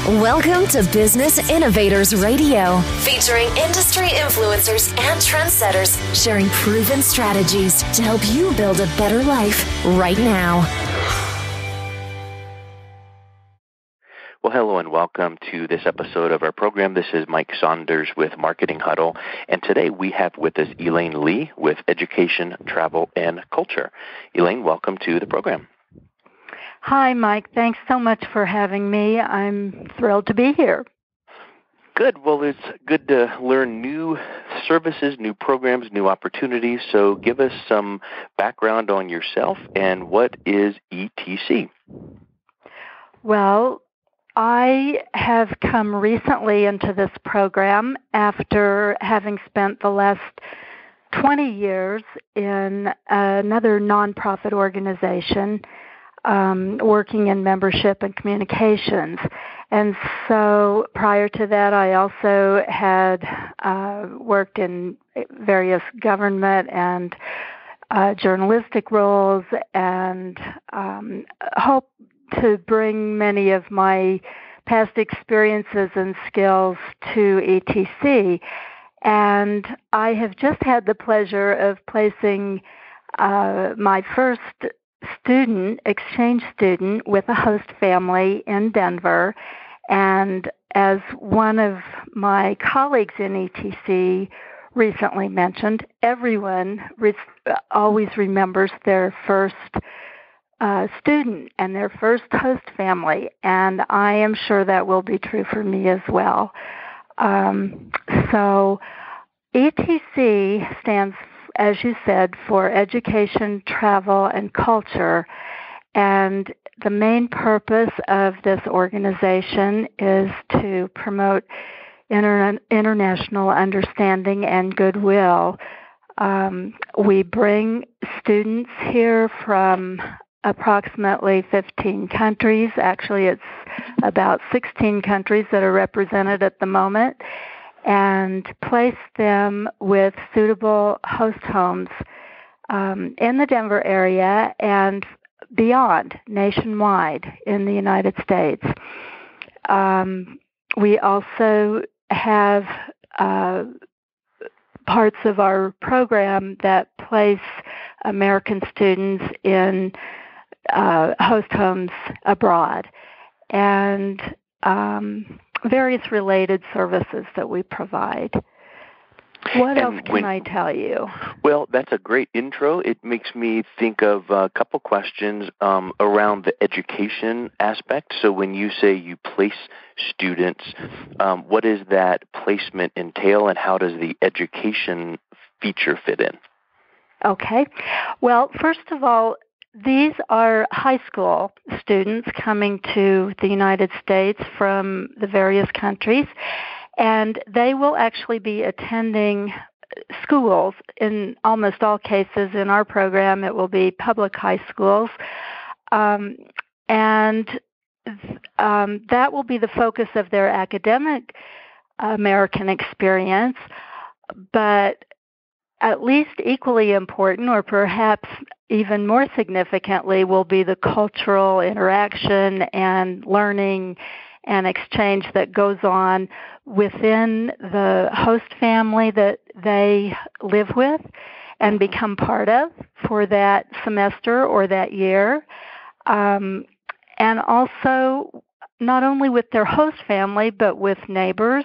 Welcome to Business Innovators Radio, featuring industry influencers and trendsetters sharing proven strategies to help you build a better life right now. Well, hello and welcome to this episode of our program. This is Mike Saunders with Marketing Huddle, and today we have with us Elaine Lee with Education, Travel, and Culture. Elaine, welcome to the program. Hi, Mike. Thanks so much for having me. I'm thrilled to be here. Good. Well, it's good to learn new services, new programs, new opportunities. So give us some background on yourself and what is ETC? Well, I have come recently into this program after having spent the last 20 years in another nonprofit organization working in membership and communications. And so prior to that, I also had worked in various government and journalistic roles and hope to bring many of my past experiences and skills to ETC. And I have just had the pleasure of placing my first exchange student with a host family in Denver. And as one of my colleagues in ETC recently mentioned, everyone always remembers their first student and their first host family. And I am sure that will be true for me as well. So ETC stands, as you said, for Education, Travel, and Culture. And the main purpose of this organization is to promote international understanding and goodwill. We bring students here from approximately 15 countries. Actually, it's about 16 countries that are represented at the moment, and place them with suitable host homes in the Denver area and beyond, nationwide in the United States. We also have parts of our program that place American students in host homes abroad, and various related services that we provide. What else can I tell you? Well, that's a great intro. It makes me think of a couple questions around the education aspect. So when you say you place students, what does that placement entail, and how does the education feature fit in? Okay. Well, first of all, these are high school students coming to the United States from the various countries, and they will actually be attending schools. In almost all cases in our program, it will be public high schools, and that will be the focus of their academic American experience, but at least equally important, or perhaps even more significantly, will be the cultural interaction and learning and exchange that goes on within the host family that they live with and become part of for that semester or that year. And also not only with their host family, but with neighbors,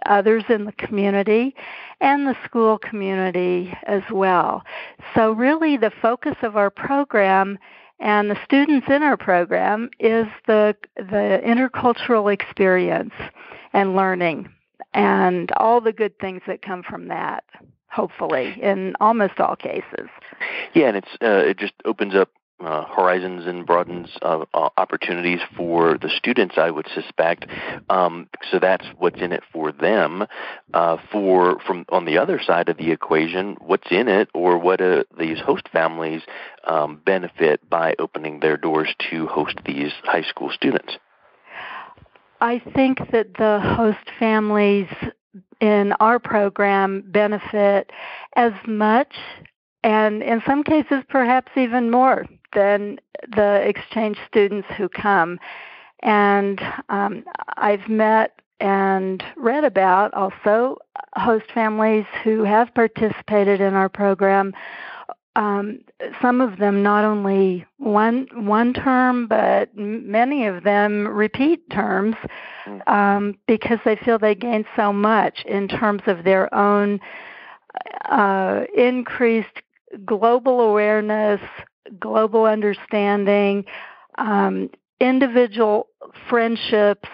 others in the community, and the school community as well. So really the focus of our program and the students in our program is the intercultural experience and learning and all the good things that come from that, hopefully, in almost all cases. Yeah, and it just opens up horizons and broadens opportunities for the students, I would suspect. So that's what's in it for them. From on the other side of the equation, what's in it, or what do these host families benefit by opening their doors to host these high school students? I think that the host families in our program benefit as much, and in some cases perhaps even more, than the exchange students who come. And I've met and read about also host families who have participated in our program. Some of them not only one term, but many of them repeat terms because they feel they gain so much in terms of their own increased global awareness, global understanding, individual friendships,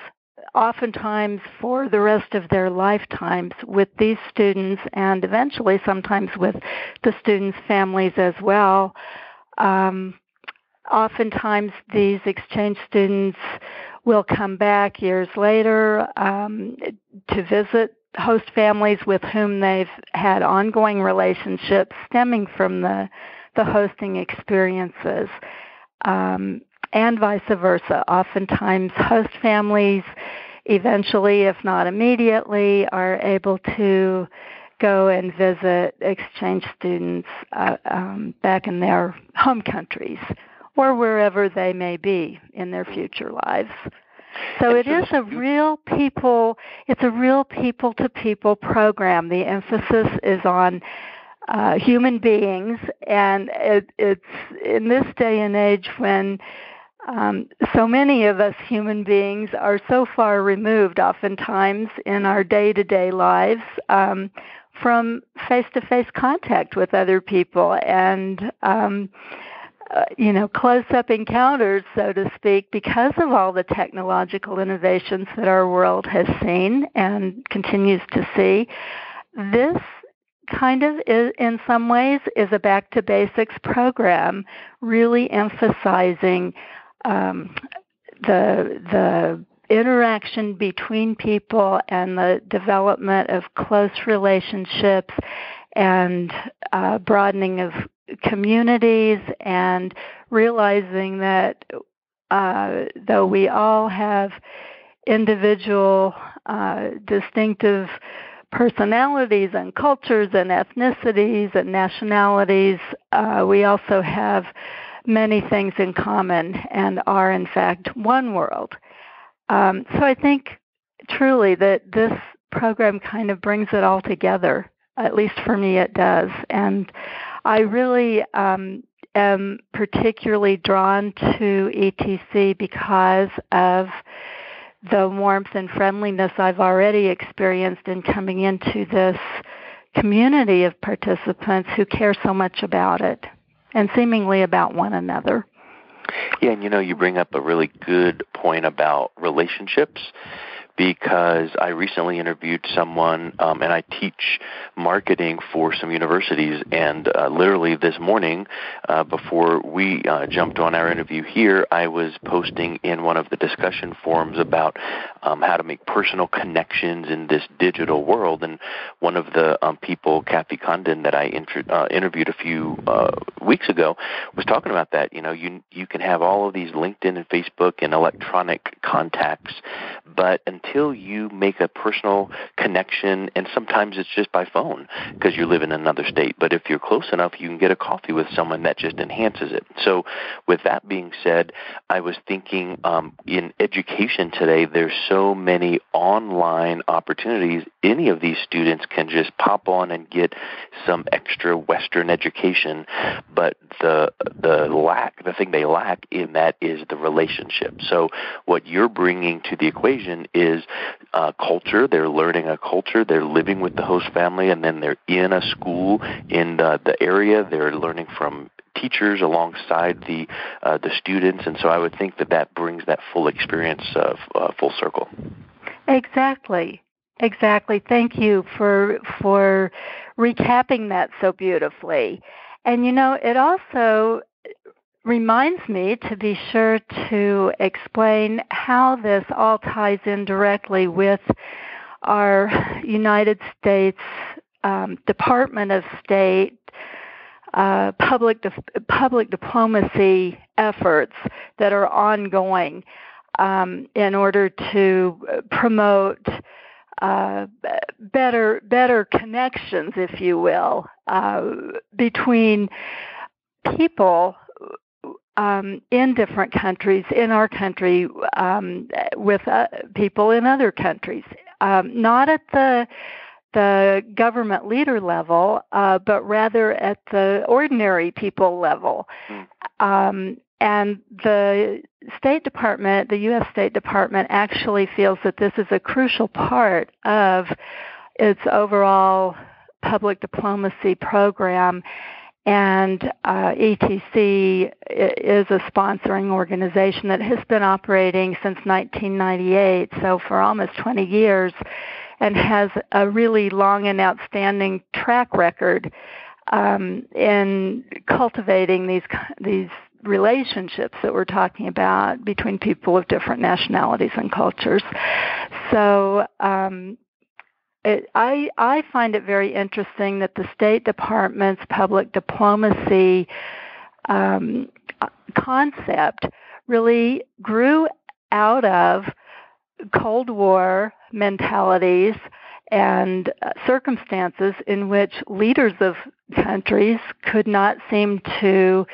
oftentimes for the rest of their lifetimes with these students, and eventually sometimes with the students' families as well. Oftentimes these exchange students will come back years later to visit host families with whom they've had ongoing relationships stemming from the hosting experiences, and vice versa. Oftentimes host families eventually, if not immediately, are able to go and visit exchange students back in their home countries or wherever they may be in their future lives. So it is a real people-to-people program. The emphasis is on human beings, and it's in this day and age when so many of us human beings are so far removed oftentimes in our day-to-day lives from face-to-face contact with other people and close-up encounters, so to speak, because of all the technological innovations that our world has seen and continues to see. This kind of is, in some ways, is a back-to-basics program, really emphasizing the interaction between people and the development of close relationships and broadening of communities, and realizing that though we all have individual distinctive personalities and cultures and ethnicities and nationalities, we also have many things in common and are, in fact, one world. So I think truly that this program kind of brings it all together. At least for me it does. And I really am particularly drawn to ETC because of the warmth and friendliness I've already experienced in coming into this community of participants who care so much about it and seemingly about one another. Yeah, and you bring up a really good point about relationships, because I recently interviewed someone, and I teach marketing for some universities, and literally this morning, before we jumped on our interview here, I was posting in one of the discussion forums about how to make personal connections in this digital world, and one of the people, Kathy Condon, that I interviewed a few weeks ago, was talking about that. You can have all of these LinkedIn and Facebook and electronic contacts, but until you make a personal connection, and sometimes it's just by phone because you live in another state, but if you're close enough, you can get a coffee with someone that just enhances it. So with that being said, I was thinking in education today, there's so many online opportunities. Any of these students can just pop on and get some extra Western education, but the thing they lack in that is the relationship. So what you're bringing to the equation is culture. They're learning a culture. They're living with the host family, and then they're in a school in the area. They're learning from teachers alongside the students, and so I would think that brings that full experience full circle. Exactly. Thank you for recapping that so beautifully. And it also reminds me to be sure to explain how this all ties in directly with our United States Department of State public diplomacy efforts that are ongoing in order to promote better connections, if you will, between people in different countries, in our country, with people in other countries, not at the government leader level, but rather at the ordinary people level. And the State Department, the U.S. State Department, actually feels that this is a crucial part of its overall public diplomacy program. And ETC is a sponsoring organization that has been operating since 1998, so for almost 20 years, and has a really long and outstanding track record in cultivating these relationships that we're talking about between people of different nationalities and cultures. So I find it very interesting that the State Department's public diplomacy concept really grew out of Cold War mentalities and circumstances in which leaders of countries could not seem to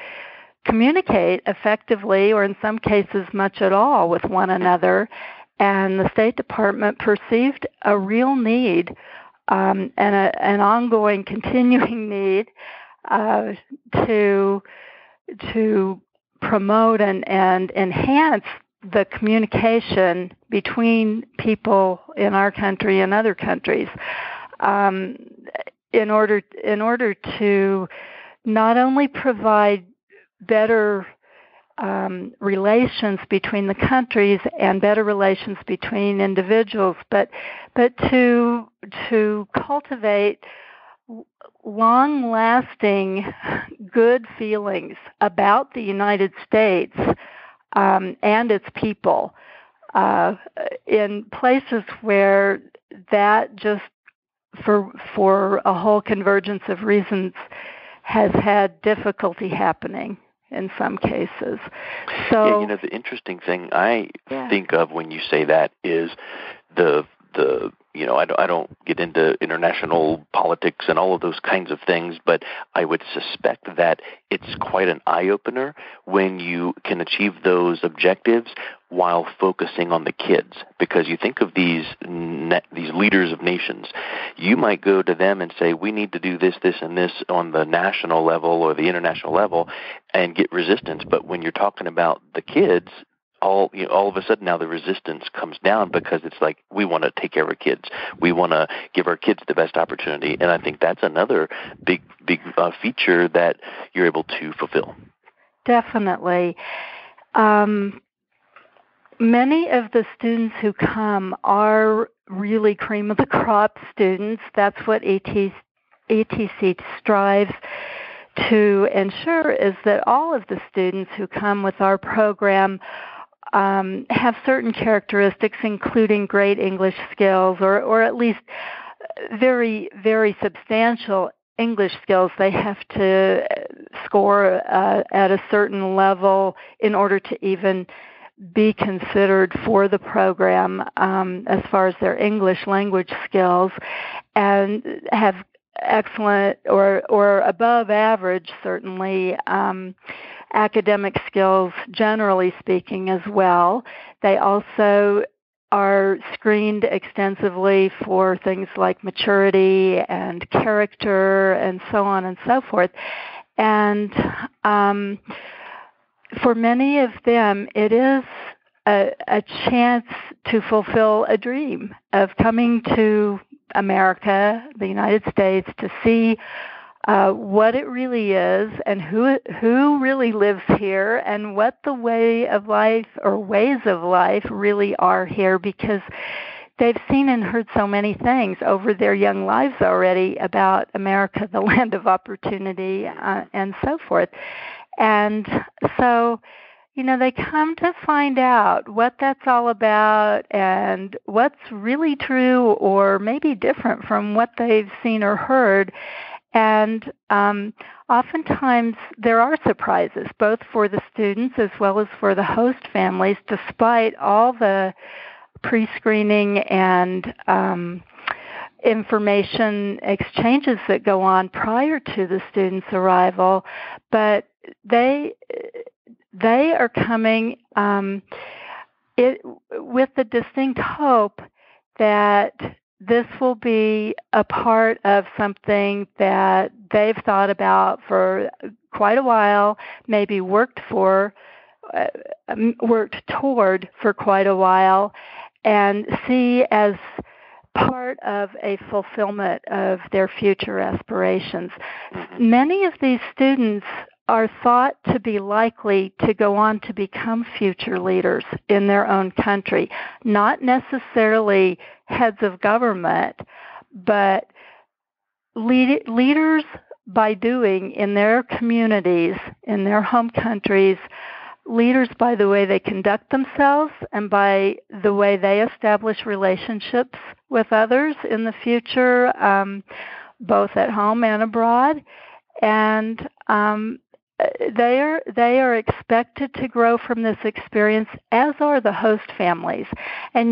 communicate effectively, or in some cases much at all, with one another. And the State Department perceived a real need and an ongoing, continuing need to promote and enhance the communication between people in our country and other countries, in order to not only provide better relations between the countries and better relations between individuals, but to cultivate long-lasting good feelings about the United States and its people in places where that just for a whole convergence of reasons has had difficulty happening in some cases. So, yeah, the interesting thing I think of when you say that is the I don't get into international politics and all of those kinds of things, but I would suspect that it's quite an eye-opener when you can achieve those objectives while focusing on the kids. Because you think of these leaders of nations, you might go to them and say, we need to do this, this, and this on the national level or the international level and get resistance. But when you're talking about the kids, all of a sudden now the resistance comes down because it's like we want to take care of our kids. We want to give our kids the best opportunity. And I think that's another big feature that you're able to fulfill. Definitely. Many of the students who come are really cream of the crop students. That's what ETC strives to ensure, is that all of the students who come with our program have certain characteristics, including great English skills, or at least very, very substantial English skills. They have to score at a certain level in order to even be considered for the program as far as their English language skills, and have excellent or above average, certainly, academic skills, generally speaking, as well. They also are screened extensively for things like maturity and character and so on and so forth. And for many of them, it is a chance to fulfill a dream of coming to America, the United States, to see what it really is and who really lives here and what the way of life or ways of life really are here, because they've seen and heard so many things over their young lives already about America, the land of opportunity, and so forth. And so, they come to find out what that's all about and what's really true or maybe different from what they've seen or heard. And oftentimes there are surprises, both for the students as well as for the host families, despite all the pre-screening and information exchanges that go on prior to the students' arrival. But they are coming with the distinct hope that this will be a part of something that they've thought about for quite a while, maybe worked toward for quite a while, and see as part of a fulfillment of their future aspirations. Many of these students are thought to be likely to go on to become future leaders in their own country, not necessarily heads of government, but leaders by doing in their communities, in their home countries, leaders by the way they conduct themselves and by the way they establish relationships with others in the future, both at home and abroad. And they are expected to grow from this experience, as are the host families. And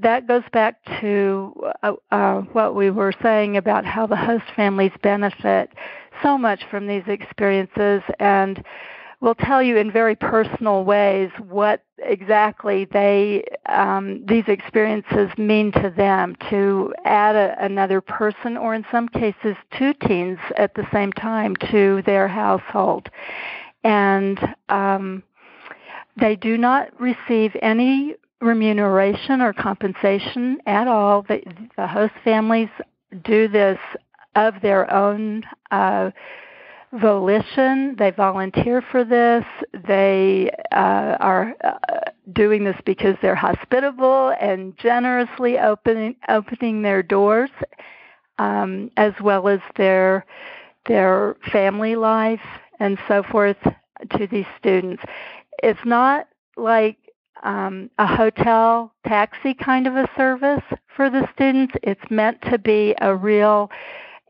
that goes back to what we were saying about how the host families benefit so much from these experiences, and will tell you in very personal ways what exactly these experiences mean to them, to add another person, or in some cases 2 teens at the same time, to their household. And they do not receive any remuneration or compensation at all. The host families do this of their own volition. They volunteer for this. They are doing this because they're hospitable and generously opening their doors, as well as their family life and so forth to these students. It's not like a hotel taxi kind of a service for the students. It's meant to be a real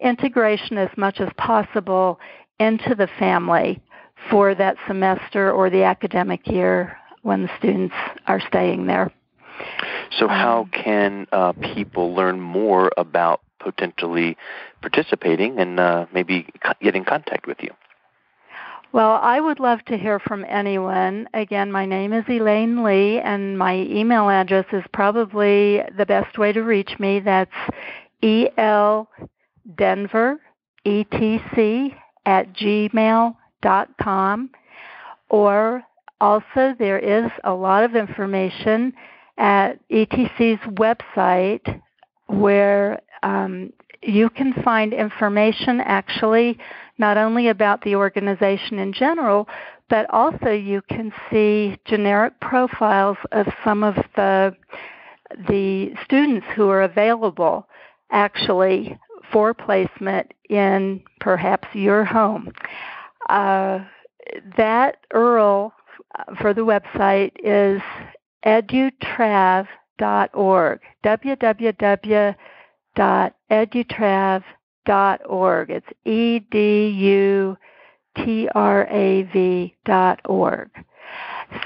integration as much as possible into the family for that semester or the academic year when the students are staying there. So how can people learn more about potentially participating and maybe get in contact with you? Well, I would love to hear from anyone. Again, my name is Elaine Lee, and my email address is probably the best way to reach me. That's eldenveretc@gmail.com. Or also there is a lot of information at ETC's website where you can find information actually not only about the organization in general, but also you can see generic profiles of some of the students who are available actually for placement in perhaps your home. That URL for the website is edutrav.org, www.edutrav.org. It's edutrav.org.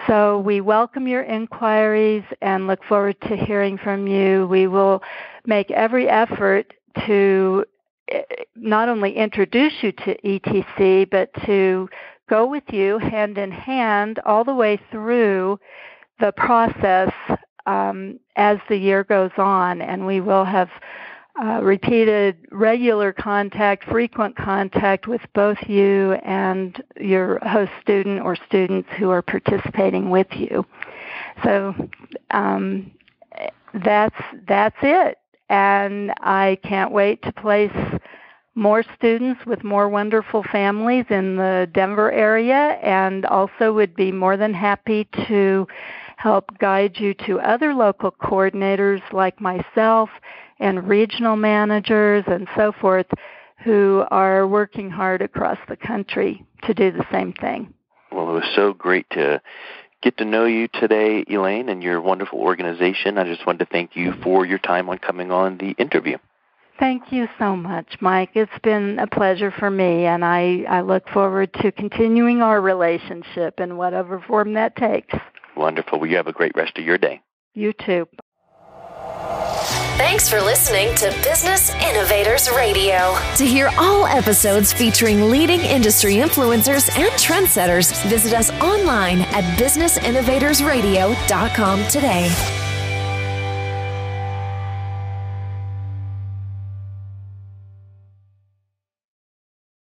So we welcome your inquiries and look forward to hearing from you. We will make every effort to not only introduce you to ETC, but to go with you hand in hand all the way through the process as the year goes on. And we will have repeated regular contact, frequent contact with both you and your host student or students who are participating with you. So that's it. And I can't wait to place more students with more wonderful families in the Denver area, and also would be more than happy to help guide you to other local coordinators like myself and regional managers and so forth who are working hard across the country to do the same thing. Well, it was so great to get to know you today, Elaine, and your wonderful organization. I just wanted to thank you for your time on coming on the interview. Thank you so much, Mike. It's been a pleasure for me, and I look forward to continuing our relationship in whatever form that takes. Wonderful. Well, you have a great rest of your day. You too. Thanks for listening to Business Innovators Radio. To hear all episodes featuring leading industry influencers and trendsetters, visit us online at businessinnovatorsradio.com today.